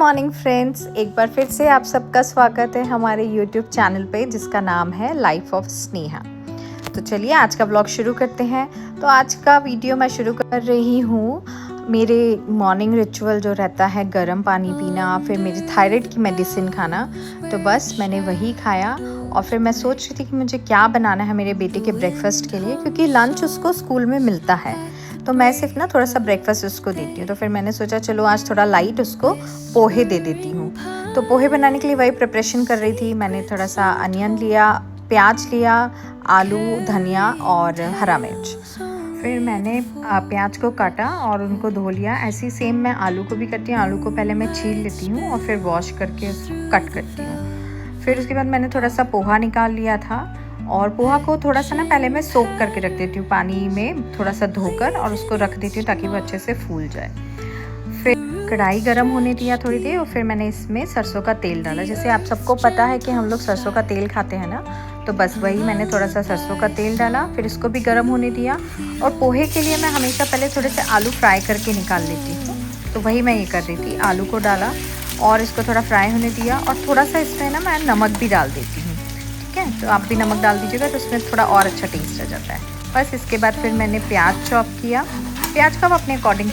Morning friends, एक बार फिर से आप सबका स्वागत है हमारे यूट्यूब चैनल पे जिसका नाम है लाइफ ऑफ स्नेहा। तो चलिए आज का ब्लॉग शुरू करते हैं। तो आज का वीडियो मैं शुरू कर रही हूँ मेरे मॉर्निंग रिचुअल जो रहता है गर्म पानी पीना, फिर मेरी थायराइड की मेडिसिन खाना। तो बस मैंने वही खाया और फिर मैं सोच रही थी कि मुझे क्या बनाना है मेरे बेटे के ब्रेकफास्ट के लिए, क्योंकि लंच उसको स्कूल में मिलता है तो मैं सिर्फ ना थोड़ा सा ब्रेकफास्ट उसको देती हूँ। तो फिर मैंने सोचा चलो आज थोड़ा लाइट उसको पोहे दे देती हूँ। तो पोहे बनाने के लिए वही प्रिपरेशन कर रही थी। मैंने थोड़ा सा अनियन लिया, प्याज लिया, आलू, धनिया और हरा मिर्च। फिर मैंने प्याज को काटा और उनको धो लिया। ऐसे ही सेम मैं आलू को भी करती हूँ। आलू को पहले मैं छील लेती हूँ और फिर वॉश करके उसको कट करती हूँ। फिर उसके बाद मैंने थोड़ा सा पोहा निकाल लिया था और पोहा को थोड़ा सा ना पहले मैं सोक करके रख देती हूँ पानी में, थोड़ा सा धोकर, और उसको रख देती हूँ ताकि वो अच्छे से फूल जाए। फिर कढ़ाई गरम होने दिया थोड़ी देर और फिर मैंने इसमें सरसों का तेल डाला। जैसे आप सबको पता है कि हम लोग सरसों का तेल खाते हैं ना, तो बस वही मैंने थोड़ा सा सरसों का तेल डाला। फिर इसको भी गर्म होने दिया। और पोहे के लिए मैं हमेशा पहले थोड़े से आलू फ्राई करके निकाल लेती हूँ, तो वही मैं ये कर रही थी। आलू को डाला और इसको थोड़ा फ्राई होने दिया और थोड़ा सा इसमें ना मैं नमक भी डाल देती हूँ। ठीक है, तो आप भी नमक डाल दीजिएगा तो उसमें थोड़ा और अच्छा टेस्ट आ जाता है। बस इसके बाद फिर मैंने प्याज चॉप किया। प्याज का आप अपने अकॉर्डिंग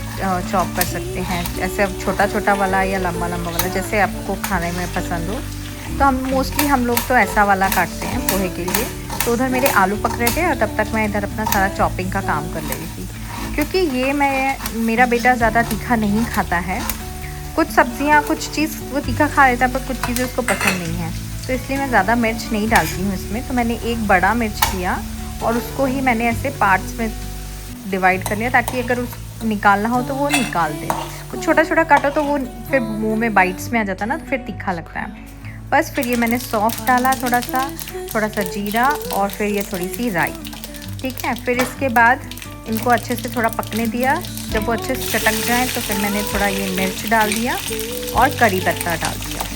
चॉप कर सकते हैं, ऐसे छोटा छोटा वाला या लंबा लंबा वाला, जैसे आपको खाने में पसंद हो। तो हम लोग तो ऐसा वाला काटते हैं पोहे के लिए। तो उधर मेरे आलू पक रहे थे और तब तक मैं इधर अपना सारा चॉपिंग का काम कर रही थी, क्योंकि ये मेरा बेटा ज़्यादा तीखा नहीं खाता है। कुछ सब्जियाँ कुछ चीज़ वो तीखा खा लेता है पर कुछ चीज़ें उसको पसंद नहीं है, तो इसलिए मैं ज़्यादा मिर्च नहीं डालती हूँ इसमें। तो मैंने एक बड़ा मिर्च लिया और उसको ही मैंने ऐसे पार्ट्स में डिवाइड कर लिया ताकि अगर उसको निकालना हो तो वो निकाल दे। कुछ छोटा छोटा काटो तो वो फिर मुंह में बाइट्स में आ जाता है ना, तो फिर तीखा लगता है। बस फिर ये मैंने सौंफ डाला, थोड़ा सा जीरा और फिर ये थोड़ी सी राई। ठीक है, फिर इसके बाद इनको अच्छे से थोड़ा पकने दिया। जब वो अच्छे से चटक जाए तो फिर मैंने थोड़ा ये मिर्च डाल दिया और कड़ी पत्ता डाल दिया।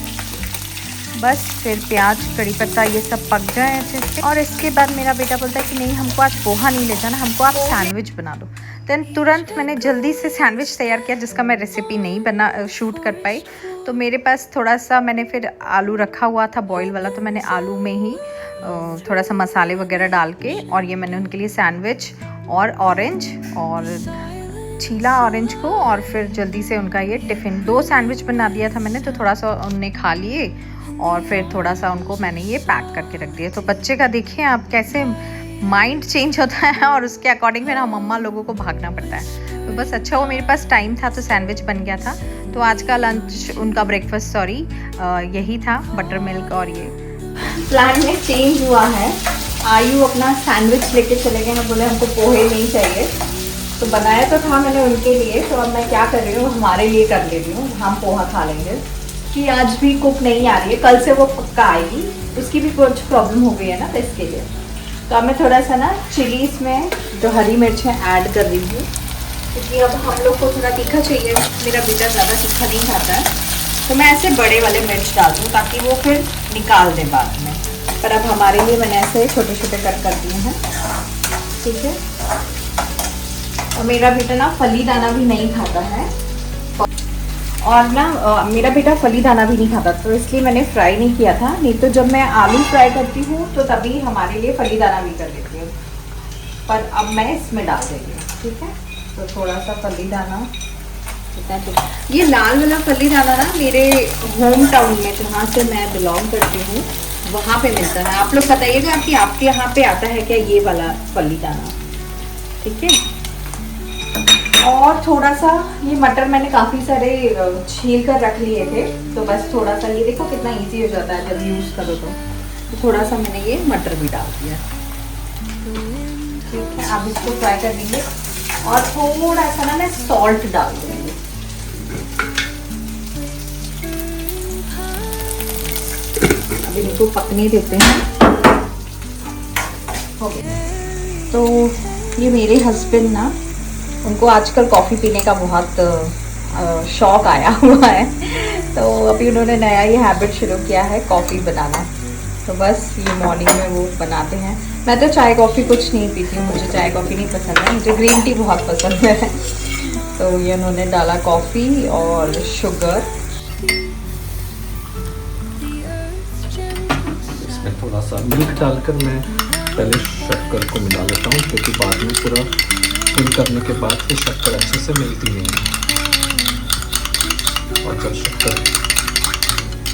बस फिर प्याज, कड़ी पत्ता ये सब पक जाए अच्छे से। और इसके बाद मेरा बेटा बोलता है कि नहीं, हमको आज पोहा नहीं ले जाना, हमको आप सैंडविच बना दो। देन तुरंत मैंने जल्दी से सैंडविच तैयार किया, जिसका मैं रेसिपी नहीं शूट कर पाई। तो मेरे पास थोड़ा सा मैंने फिर आलू रखा हुआ था बॉईल वाला, तो मैंने आलू में ही थोड़ा सा मसाले वगैरह डाल के और ये मैंने उनके लिए सैंडविच और ऑरेंज और छीला ऑरेंज को, और फिर जल्दी से उनका ये टिफ़िन 2 सैंडविच बना दिया था मैंने। तो थोड़ा सा उनने खा लिए और फिर थोड़ा सा उनको मैंने ये पैक करके रख दिया। तो बच्चे का देखिए आप कैसे माइंड चेंज होता है और उसके अकॉर्डिंग फिर हम मम्मा लोगों को भागना पड़ता है। तो बस अच्छा वो मेरे पास टाइम था तो सैंडविच बन गया था। तो आज का लंच, उनका ब्रेकफास्ट यही था, बटर मिल्क। और ये प्लान में चेंज हुआ है। आयु अपना सैंडविच लेके चले गए हैं, बोले हमको पोहे नहीं चाहिए। तो बनाया तो था मैंने उनके लिए, तो अब मैं क्या कर रही हूँ, हमारे लिए कर ले रही हूँ। हम पोहा खा लेंगे कि आज भी कुक नहीं आ रही है, कल से वो पक्का आएगी। उसकी भी कुछ प्रॉब्लम हो गई है ना, तो इसके लिए। तो अब मैं थोड़ा सा ना चिली इसमें जो हरी मिर्च है ऐड कर रही हूँ, क्योंकि अब हम लोग को थोड़ा तीखा चाहिए। मेरा बेटा ज़्यादा तीखा नहीं खाता है, तो मैं ऐसे बड़े वाले मिर्च डाल दूँ ताकि वो फिर निकाल दें बाद में। पर अब हमारे लिए मैंने ऐसे छोटे छोटे कट कर दिए हैं। ठीक है, और मेरा बेटा ना फली दाना भी नहीं खाता है, और ना मेरा बेटा फली दाना भी नहीं खाता, तो इसलिए मैंने फ्राई नहीं किया था। नहीं तो जब मैं आलू फ्राई करती हूँ तो तभी हमारे लिए फली दाना भी कर देती हूँ, पर अब मैं इसमें डाल देती हूँ। ठीक है, तो थोड़ा सा फली दाना, ये लाल वाला फली दाना ना मेरे होम टाउन में, जहाँ से मैं बिलोंग करती हूँ, वहाँ पे मिलता है। आप लोग बताइएगा कि आपके यहाँ पे आता है क्या ये वाला फली दाना। ठीक है, और थोड़ा सा ये मटर मैंने काफ़ी सारे छील कर रख लिए थे, तो बस थोड़ा सा, ये देखो कितना इजी हो जाता है जब यूज़ करो तो थोड़ा सा मैंने ये मटर भी डाल दिया। ठीक है, अब इसको फ्राई कर देंगे और थोड़ा सा ना मैं सॉल्ट डाल दूँगी। अब इनको पकने देते हैं। हो गया। तो ये मेरे हस्बैंड ना, उनको आजकल कॉफ़ी पीने का बहुत शौक़ आया हुआ है, तो अभी उन्होंने नया ये हैबिट शुरू किया है कॉफ़ी बनाना। तो बस ये मॉर्निंग में वो बनाते हैं। मैं तो चाय कॉफ़ी कुछ नहीं पीती हूँ, मुझे चाय कॉफ़ी नहीं पसंद है, मुझे ग्रीन टी बहुत पसंद है। तो ये उन्होंने डाला कॉफ़ी और शुगर इसमें थोड़ा सा मिल्क डालकर मैं पहले शक्कर को मिला लेता हूँ, क्योंकि बाद में पूरा फिल करने के बाद फिर शक्कर अच्छे से मिलती नहीं है। और जब शक्कर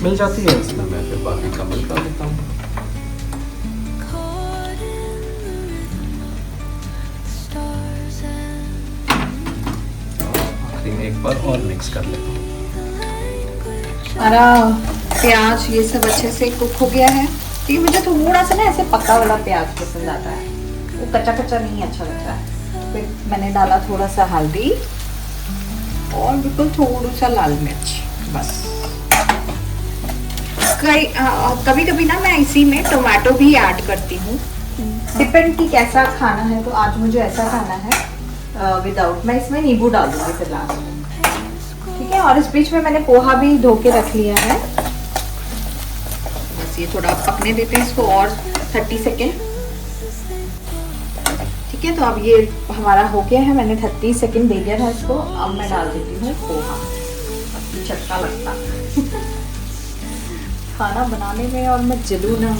मिल जाती है इसमें मैं फिर बाकी का मिल्क डाल देता हूँ। आखिरी में एक बार और मिक्स कर लेता हूँ। हमारा प्याज ये सब अच्छे से कुक हो गया है। तो मुझे थोड़ा सा ना ऐसे पका वाला प्याज पसंद आता है, वो कच्चा कच्चा नहीं अच्छा लगता है। फिर मैंने डाला थोड़ा सा हल्दी और बिल्कुल थोड़ा सा लाल मिर्च, बस। कभी कभी ना मैं इसी में टोमेटो भी ऐड करती हूँ, डिपेंड कि कैसा खाना है। तो आज मुझे ऐसा खाना है विदाउट, मैं इसमें नींबू डाल दूँगी फिर लास्ट में, ठीक है। और इस बीच में मैंने पोहा भी धो के रख लिया है। बस ये थोड़ा पकने देते हैं इसको और 30 सेकेंड, ठीक है। तो अब ये हमारा हो गया है, मैंने 30 सेकेंड दे दिया था इसको। अब मैं डाल देती हूँ पोहा, अपनी चटका लगता खाना बनाने में। और मैं जलूँ ना,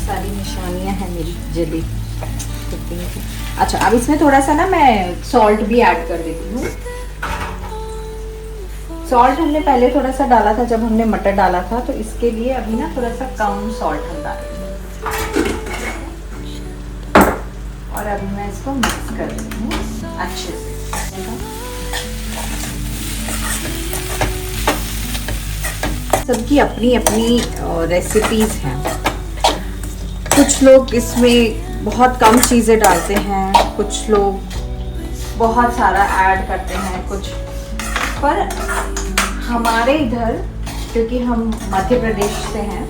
सारी निशानियाँ हैं मेरी जली कुकिंग की। अच्छा, अब इसमें थोड़ा सा ना मैं सॉल्ट भी ऐड कर देती हूँ। सॉल्ट हमने पहले थोड़ा सा डाला था जब हमने मटर डाला था, तो इसके लिए अभी ना थोड़ा सा कम सॉल्ट हम डालेंगे। और अभी मैं इसको मिक्स कर देती हूँ अच्छे से। सबकी अपनी अपनी रेसिपीज हैं। कुछ लोग इसमें बहुत कम चीज़ें डालते हैं, कुछ लोग बहुत सारा ऐड करते हैं, कुछ। पर हमारे इधर, क्योंकि हम मध्य प्रदेश से हैं,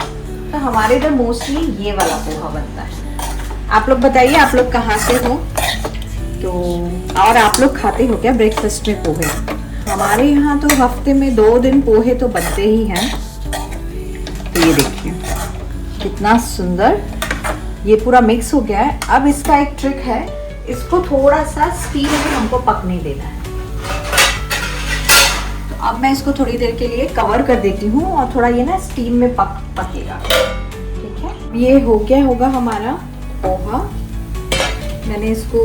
तो हमारे इधर मोस्टली ये वाला पोहा बनता है। आप लोग बताइए, आप लोग कहाँ से हो, तो और आप लोग खाते हो क्या ब्रेकफास्ट में पोहे? हमारे यहाँ तो हफ्ते में 2 दिन पोहे तो बनते ही हैं। तो ये देखिए कितना सुंदर ये पूरा मिक्स हो गया है। अब इसका एक ट्रिक है, इसको थोड़ा सा स्टीम में हमको पकने देना है। अब मैं इसको थोड़ी देर के लिए कवर कर देती हूँ और थोड़ा ये ना स्टीम में पकेगा, ठीक है। ये हो गया होगा हमारा पोहा। मैंने इसको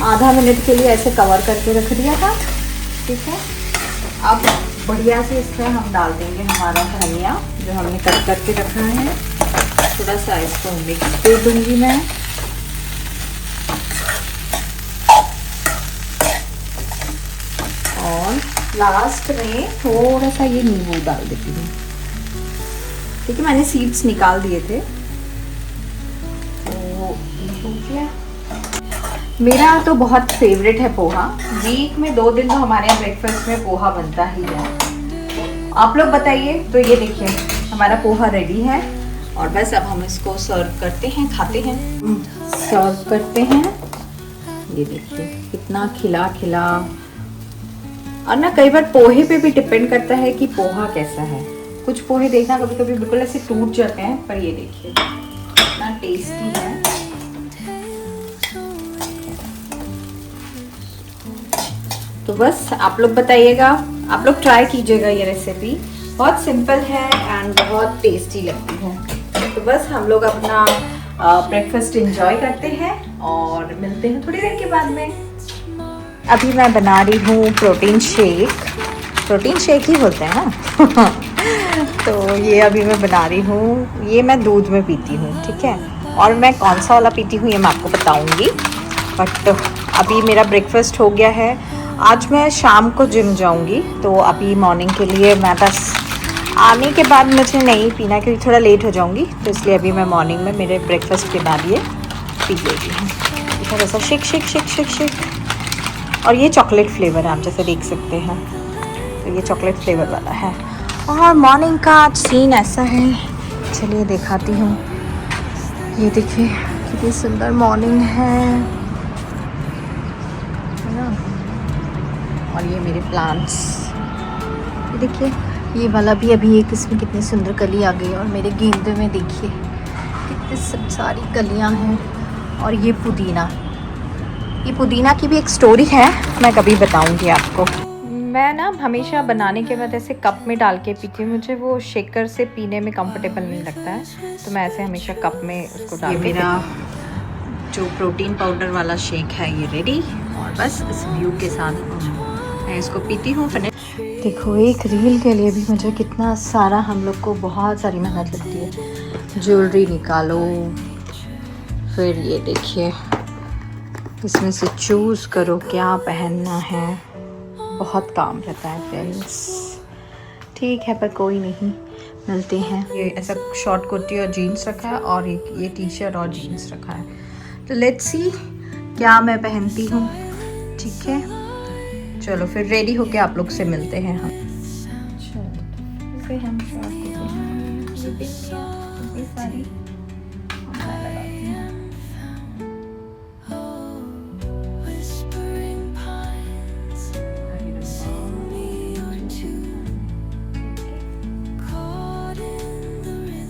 आधा मिनट के लिए ऐसे कवर करके रख दिया था, ठीक है। अब बढ़िया से इसमें हम डाल देंगे हमारा धनिया जो हमने कट करके रखा है। थोड़ा सा इसको मिक्स कर दूंगी मैं। और लास्ट में थोड़ा सा ये नींबू डाल देती हूँ, ठीक है। मैंने सीड्स निकाल दिए थे। तो मेरा तो बहुत फेवरेट है पोहा। वीक में 2 दिन तो हमारे यहाँ ब्रेकफास्ट में पोहा बनता ही है। आप लोग बताइए। तो ये देखिए हमारा पोहा रेडी है और बस अब हम इसको सर्व करते हैं, खाते हैं। सर्व करते हैं। ये देखिए कितना खिला खिला। और ना कई बार पोहे पे भी डिपेंड करता है कि पोहा कैसा है। कुछ पोहे देखना कभी कभी बिल्कुल ऐसे टूट जाते हैं, पर ये देखिए कितना टेस्टी है। तो बस आप लोग बताइएगा, आप लोग ट्राई कीजिएगा। ये रेसिपी बहुत सिंपल है एंड बहुत टेस्टी लगती है। तो बस हम लोग अपना ब्रेकफास्ट एंजॉय करते हैं और मिलते हैं थोड़ी देर के बाद में। अभी मैं बना रही हूँ प्रोटीन शेक ही बोलते हैं ना। तो ये अभी मैं बना रही हूँ। ये मैं दूध में पीती हूँ, ठीक है। और मैं कौन सा वाला पीती हूँ ये मैं आपको बताऊँगी। बट अभी मेरा ब्रेकफास्ट हो गया है। आज मैं शाम को जिम जाऊंगी, तो अभी मॉर्निंग के लिए मैं बस आने के बाद मुझे नहीं पीना क्योंकि थोड़ा लेट हो जाऊंगी। तो इसलिए अभी मैं मॉर्निंग में मेरे ब्रेकफास्ट के बाद ये पी लेती हूँ। थोड़ा सा shake shake shake shake shake. और ये चॉकलेट फ्लेवर है, आप जैसे देख सकते हैं। तो ये चॉकलेट फ्लेवर वाला है। और मॉर्निंग का आज सीन ऐसा है, चलिए दिखाती हूँ। ये देखिए कितनी सुंदर मॉर्निंग है ना। और ये मेरे प्लांट्स, ये देखिए ये वाला भी अभी एक, इसमें कितनी सुंदर कली आ गई। और मेरे गेंदे में देखिए कितनी सब सारी कलियां हैं। और ये पुदीना की भी एक स्टोरी है, मैं कभी बताऊंगी आपको। मैं ना हमेशा बनाने के बाद ऐसे कप में डाल के पीती हूँ, मुझे वो शेकर से पीने में कंफर्टेबल नहीं लगता है, तो मैं ऐसे हमेशा कप में उसको डाल के। मेरा जो प्रोटीन पाउडर वाला शेक है ये रेडी, और बस इस व्यू के साथ मैं इसको पीती हूँ। देखो एक रील के लिए भी मुझे कितना सारा, हम लोग को बहुत सारी मेहनत लगती है। ज्वेलरी निकालो, फिर ये देखिए इसमें से चूज़ करो क्या पहनना है, बहुत काम रहता है फ्रेंड्स। ठीक है पर कोई नहीं, मिलते हैं। ये ऐसा शॉर्ट कुर्ती और जीन्स रखा है, और एक ये टी शर्ट और जीन्स रखा है, तो लेट्स सी क्या मैं पहनती हूँ। ठीक है चलो फिर रेडी होके आप लोग से मिलते हैं हम।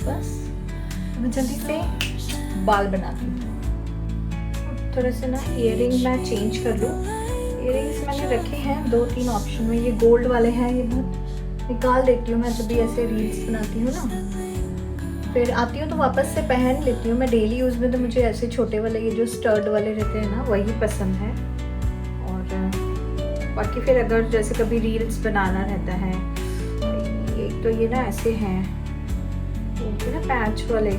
बस जल्दी से बाल बनाती हूँ। थोड़े से ना इयररिंग मैं चेंज कर लूँ। इयररिंग्स मैंने रखे हैं 2-3 ऑप्शन में, ये गोल्ड वाले हैं, ये बहुत निकाल देती हूँ मैं जब भी ऐसे रील्स बनाती हूँ ना, फिर आती हूँ तो वापस से पहन लेती हूँ मैं। डेली यूज़ में तो मुझे ऐसे छोटे वाले ये जो स्टर्ड वाले रहते हैं ना वही पसंद है। और बाकी फिर अगर जैसे कभी रील्स बनाना रहता है, एक तो ये ना ऐसे हैं वो ना पैच वाले,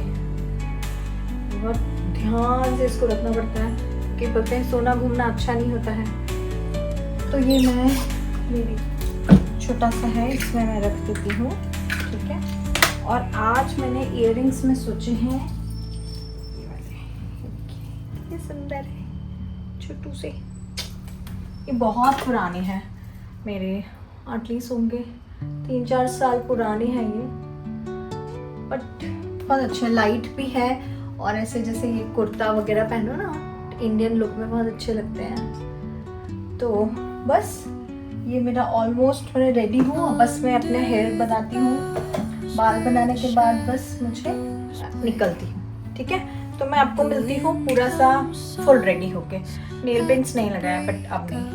बहुत ध्यान से इसको रखना पड़ता है कि बोलते हैं सोना घूमना अच्छा नहीं होता है, तो ये मैं मेरी छोटा सा है इसमें मैं रख देती हूँ। ठीक है, और आज मैंने इयररिंग्स में सोचे हैं ये वाले, ये सुंदर है छोटू से, ये बहुत पुराने हैं मेरे, एटलीस्ट होंगे 3-4 साल पुराने हैं ये, बट बहुत अच्छे, लाइट भी है, और ऐसे जैसे ये कुर्ता वगैरह पहनो ना इंडियन लुक में बहुत अच्छे लगते हैं। तो बस ये मेरा ऑलमोस्ट मैं रेडी हूँ, बस मैं अपने हेयर बनाती हूँ, बाल बनाने के बाद बस मुझे निकलती हूँ। ठीक है, तो मैं आपको मिलती हूँ पूरा सा फुल रेडी होके। नेल पेंट्स नहीं लगाया बट अब नहीं,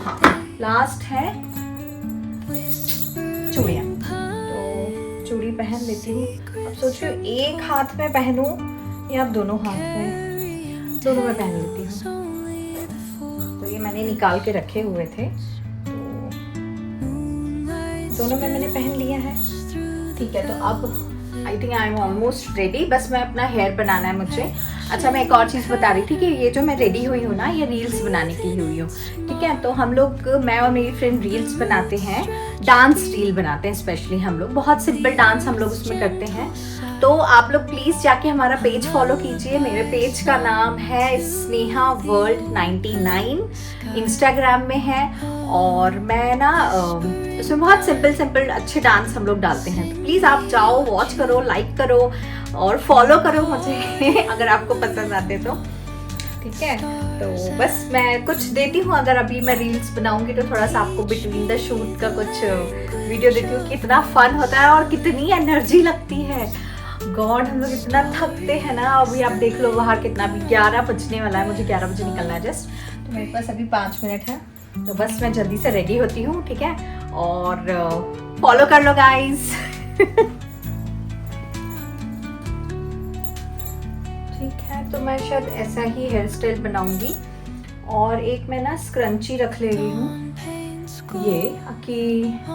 हाँ लास्ट है चूड़ियाँ, तो चूड़ी पहन लेती हूँ। अब सोच रही हूँ एक हाथ में पहनूं या दोनों हाथ में, दोनों में पहन लेती हूँ। तो ये मैंने निकाल के रखे हुए थे, तो दोनों में मैंने पहन लिया है। ठीक है, तो अब I think I am almost ready, बस मैं अपना हेयर बनाना है मुझे। अच्छा, मैं एक और चीज़ बता रही थी कि ये जो मैं रेडी हुई हूँ ना, ये रील्स बनाने के लिए हुई हूँ। ठीक है, तो हम लोग, मैं और मेरी फ्रेंड रील्स बनाते हैं, डांस रील बनाते हैं स्पेशली हम लोग, बहुत सिंपल डांस हम लोग उसमें करते हैं। तो आप लोग प्लीज़ जाके हमारा पेज फॉलो कीजिए। मेरे पेज का नाम है स्नेहा वर्ल्ड 99, इंस्टाग्राम में है, और मैं ना उसमें बहुत सिंपल अच्छे डांस हम लोग डालते हैं। तो प्लीज़ आप जाओ, वॉच करो, लाइक करो और फॉलो करो मुझे अगर आपको पसंद आते तो। ठीक है, तो बस मैं कुछ देती हूँ, अगर अभी मैं रील्स बनाऊंगी तो थोड़ा सा आपको बिटवीन द शूट का कुछ वीडियो देती हूँ, कितना फन होता है और कितनी एनर्जी लगती है। गॉड, हम लोग इतना थकते हैं ना। अभी आप देख लो बाहर कितना, भी 11 बजने वाला है, मुझे 11 बजे निकलना है जस्ट, तो मेरे पास अभी 5 मिनट है, तो बस मैं जल्दी से रेडी होती हूँ। ठीक है, और फॉलो कर लो गाइस ठीक है, तो मैं शायद ऐसा ही हेयर स्टाइल बनाऊंगी, और एक मैं ना स्क्रंची रख ले रही हूँ ये, कि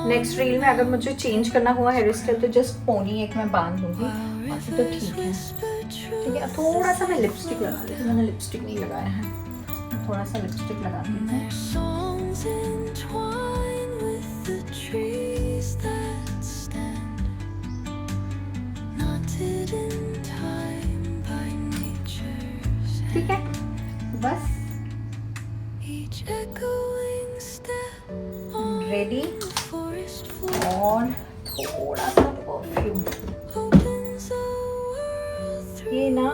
नेक्स्ट रील में अगर मुझे चेंज करना हुआ हेयर स्टाइल तो जस्ट पोनी एक मैं बांध दूंगी, और फिर तो ठीक है। ठीक है, थोड़ा सा मैं लिपस्टिक लगा लेती हूँ, मैंने लिपस्टिक नहीं लगाया है, थोड़ा सा लिपस्टिक लगा दी हूँ। ठीक है, बस रेडी, और थोड़ा सा परफ्यूम, ये ना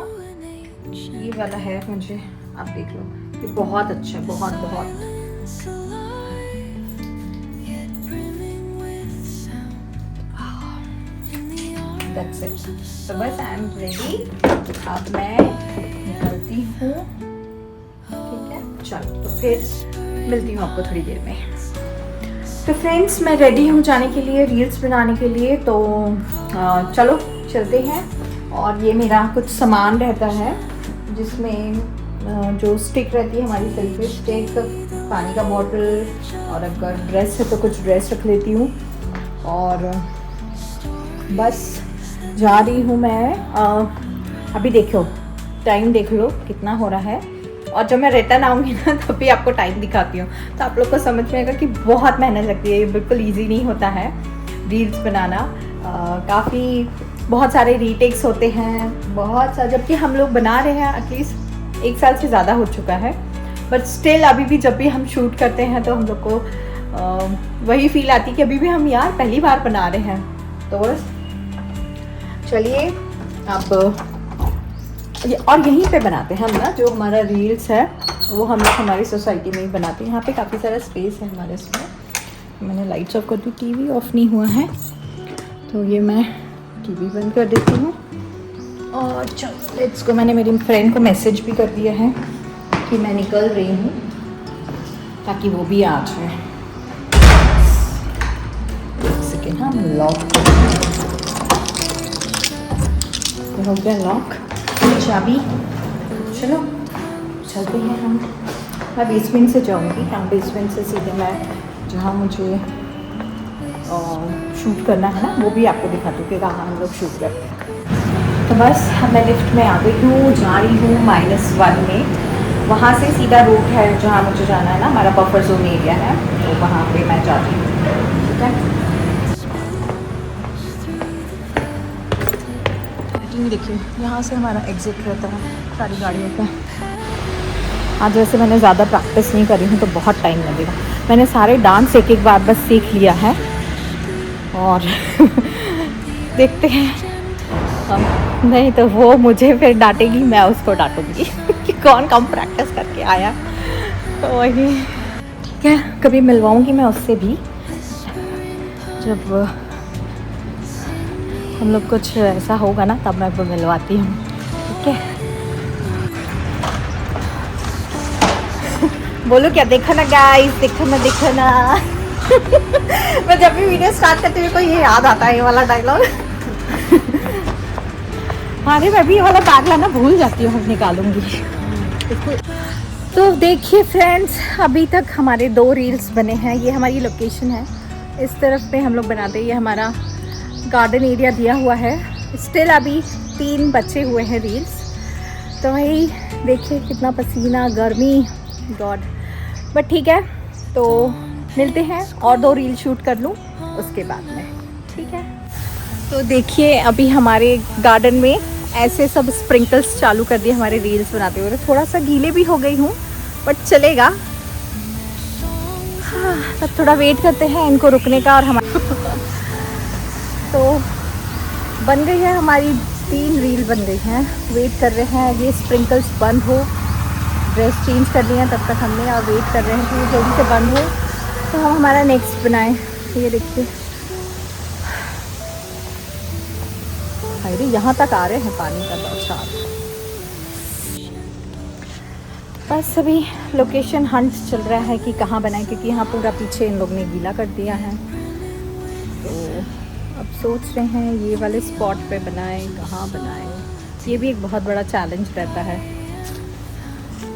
ये वाला है मुझे, आप देख लो, ये बहुत अच्छा है, बहुत That's it. तो बस आई एम रेडी, अब मैं निकलती हूँ। ठीक है, चलो तो फिर मिलती हूँ आपको थोड़ी देर में। तो फ्रेंड्स मैं रेडी हूँ जाने के लिए, रील्स बनाने के लिए। तो चलो चलते हैं। और ये मेरा कुछ सामान रहता है जिसमें जो स्टिक रहती है हमारी सेल्फी स्टिक, पानी का बॉटल, और अगर ड्रेस है तो कुछ ड्रेस रख लेती हूँ। और बस जा रही हूँ मैं। अभी देखो टाइम देख लो कितना हो रहा है, और जब मैं रिटर्न आऊँगी ना तभी आपको टाइम दिखाती हूँ, तो आप लोग को समझ में आएगा कि बहुत मेहनत लगती है। ये बिल्कुल इजी नहीं होता है रील्स बनाना। बहुत सारे रीटेक्स होते हैं, बहुत सारे, जबकि हम लोग बना रहे हैं एटलीस्ट 1 साल से ज़्यादा हो चुका है, बट स्टिल अभी भी जब भी हम शूट करते हैं तो हम लोग को वही फील आती है कि अभी भी हम यार पहली बार बना रहे हैं। तो बस चलिए अब और यहीं पे बनाते हैं हम ना, जो हमारा रील्स है वो हम लोग हमारी सोसाइटी में ही बनाते हैं। यहाँ पे काफ़ी सारा स्पेस है हमारे इसमें। मैंने लाइट्स ऑफ कर दी, टीवी ऑफ नहीं हुआ है, तो ये मैं टीवी बंद कर देती हूँ। और चलो लेट्स गो। मैंने मेरी फ्रेंड को मैसेज भी कर दिया है कि मैं निकल रही हूँ, ताकि वो भी आ जाए। सेकेंड हम लॉक हो गया, लॉक, चाबी। चलो चलते हैं हम। मैं बेसमेंट से जाऊंगी, हाँ बेसमेंट से सीधे मैं जहाँ मुझे शूट करना है ना वो भी आपको दिखाती हूँ कि कहाँ हम लोग शूट करते हैं। तो बस अब मैं लिफ्ट में आ गई हूँ, जा रही हूँ -1 में। वहाँ से सीधा रूट है जहाँ मुझे जाना है ना, हमारा बफर जोन एरिया है, तो वहाँ पे मैं जाती हूँ। ठीक है, देखिए यहाँ से हमारा एग्जिट रहता है सारी गाड़ियों का। आज वैसे मैंने ज़्यादा प्रैक्टिस नहीं करी हूँ तो बहुत टाइम लगेगा। मैंने सारे डांस एक बार बस सीख लिया है, और देखते हैं हम, नहीं तो वो मुझे फिर डांटेगी, मैं उसको डांटूंगी कि कौन कम प्रैक्टिस करके आया। तो वही ठीक है, कभी मिलवाऊंगी मैं उससे भी, जब हम लोग कुछ ऐसा होगा ना तब मैं मिलवाती हूँ। ठीक है, बोलो क्या, देखो ना गाइस, देखो ना देखो ना। मैं जब भी वीडियो स्टार्ट करती हूँ को ये याद आता है, ये वाला डायलॉग। अरे मैं भी ये वाला बैग लाना भूल जाती हूँ, निकालूंगी। तो देखिए फ्रेंड्स, अभी तक हमारे 2 रील्स बने हैं। ये हमारी लोकेशन है, इस तरफ पे हम लोग बनाते हैं। ये हमारा गार्डन एरिया दिया हुआ है। स्टिल अभी 3 बचे हुए हैं रील्स, तो वही देखिए कितना पसीना, गर्मी, गॉड। बट ठीक है, तो मिलते हैं और 2 रील शूट कर लूँ उसके बाद में। ठीक है, तो देखिए अभी हमारे गार्डन में ऐसे सब स्प्रिंकल्स चालू कर दिए हमारे रील्स बनाते हुए। थोड़ा सा गीले भी हो गई हूँ बट चलेगा। हाँ, तब थोड़ा वेट करते हैं इनको रुकने का। और हमारा तो बन गई है, हमारी 3 रील बन गई हैं। वेट कर रहे हैं ये स्प्रिंकल्स बंद हो। ड्रेस चेंज कर लिया तब तक हमने, और वेट कर रहे हैं कि ये जल्दी से बंद हो तो हम हमारा नेक्स्ट बनाएं। ये देखिए, अरे यहाँ तक आ रहे हैं पानी का बौछार। बस अभी लोकेशन हंट चल रहा है कि कहाँ बनाएं, क्योंकि यहाँ पूरा पीछे इन लोग ने गीला कर दिया है। तो अब सोच रहे हैं ये वाले स्पॉट पे बनाएं, कहाँ बनाएं। ये भी एक बहुत बड़ा चैलेंज रहता है।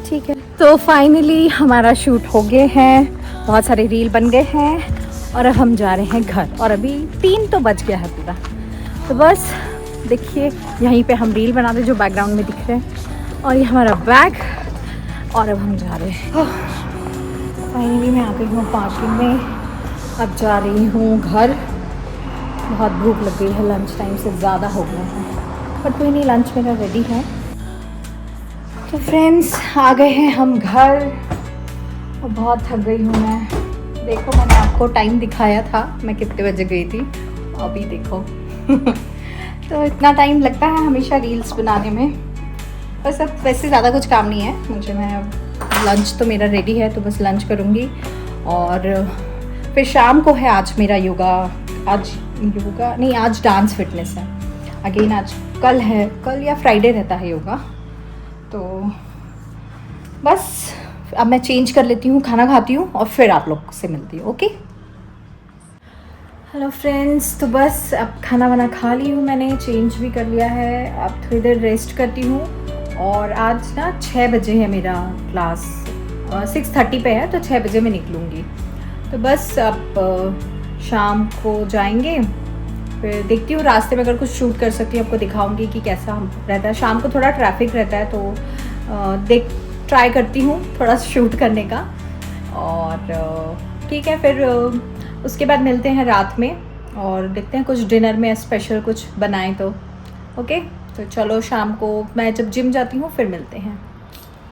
ठीक है, तो फाइनली हमारा शूट हो गए हैं, बहुत सारे रील बन गए हैं, और अब हम जा रहे हैं घर। और अभी 3 तो बज गया है पूरा। तो बस देखिए यहीं पे हम रील बनाते जो बैकग्राउंड में दिख रहे हैं, और ये हमारा बैग। और अब हम जा रहे हैं। फाइनली मैं आ गई हूँ पार्किंग में, अब जा रही हूँ घर। बहुत भूख लग गई है, लंच टाइम से ज़्यादा हो गया है, बट कोई नहीं, लंच मेरा रेडी है। तो फ्रेंड्स आ गए हैं हम घर, और बहुत थक गई हूँ मैं। देखो मैंने आपको टाइम दिखाया था मैं कितने बजे गई थी, अभी देखो। तो इतना टाइम लगता है हमेशा रील्स बनाने में। बस अब वैसे ज़्यादा कुछ काम नहीं है मुझे। मैं लंच तो मेरा रेडी है, तो बस लंच करूँगी। और फिर शाम को है आज मेरा योगा, आज डांस फिटनेस है अगेन। आज कल या फ्राइडे रहता है योगा। तो बस अब मैं चेंज कर लेती हूँ, खाना खाती हूँ, और फिर आप लोग से मिलती हूँ। ओके हेलो फ्रेंड्स, तो बस अब खाना वाना खा ली हूँ मैंने, चेंज भी कर लिया है। अब थोड़ी देर रेस्ट करती हूँ। और आज ना 6 बजे है मेरा क्लास, 6:30 पे है, तो 6 बजे मैं निकलूँगी। तो बस अब शाम को जाएंगे, फिर देखती हूँ रास्ते में अगर कुछ शूट कर सकती हूँ, आपको दिखाऊंगी कि कैसा रहता है। शाम को थोड़ा ट्रैफिक रहता है, तो ट्राई करती हूँ थोड़ा शूट करने का। और ठीक है, फिर उसके बाद मिलते हैं रात में और देखते हैं कुछ डिनर में स्पेशल कुछ बनाएं तो। ओके, तो चलो शाम को मैं जब जिम जाती हूँ फिर मिलते हैं।